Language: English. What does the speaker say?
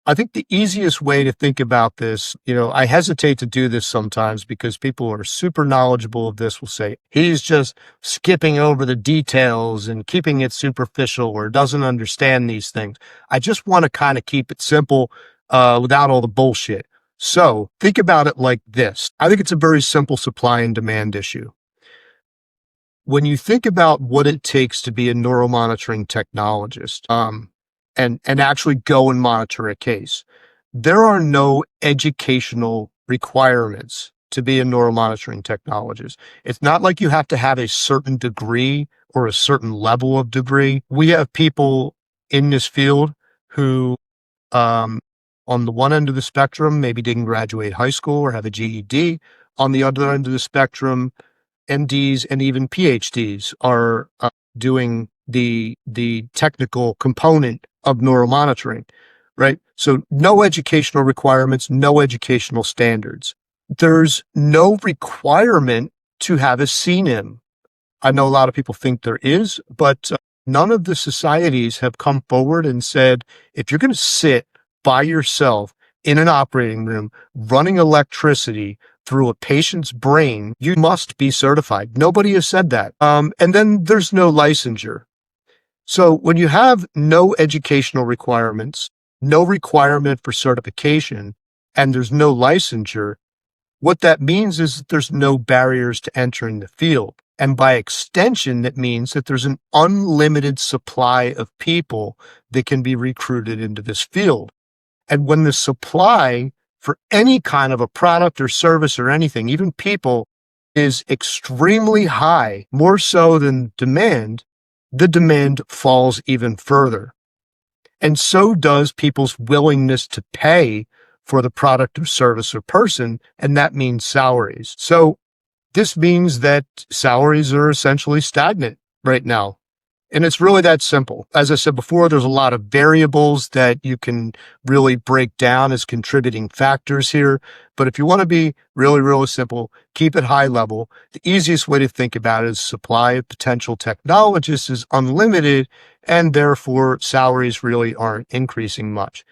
I think the easiest way to think about this, I hesitate to do this sometimes because people who are super knowledgeable of this will say, he's just skipping over the details and keeping it superficial or doesn't understand these things. I just want to kind of keep it simple, without all the bullshit. So think about it like this. I think it's a very simple supply and demand issue. When you think about what it takes to be a neuromonitoring technologist, and actually go and monitor a case, there are no educational requirements to be a neuromonitoring technologist. It's not like you have to have a certain degree or a certain level of degree. We have people in this field who, on the one end of the spectrum, maybe didn't graduate high school or have a GED. On the other end of the spectrum, MDs and even PhDs are doing the technical component of neuromonitoring, right? So no educational requirements, no educational standards. There's no requirement to have a CNIM. I know a lot of people think there is, but none of the societies have come forward and said, if you're going to sit by yourself in an operating room running electricity through a patient's brain, you must be certified. Nobody has said that. And then there's no licensure. So when you have no educational requirements, no requirement for certification, and there's no licensure, what that means is that there's no barriers to entering the field. And by extension, that means that there's an unlimited supply of people that can be recruited into this field. And when the supply for any kind of a product or service or anything, even people, is extremely high, more so than demand, the demand falls even further. And so does people's willingness to pay for the product or service or person, and that means salaries. So this means that salaries are essentially stagnant right now. And it's really that simple. As I said before, there's a lot of variables that you can really break down as contributing factors here. But if you want to be really, really simple, keep it high level. The easiest way to think about it is supply of potential technologists is unlimited, and therefore salaries really aren't increasing much.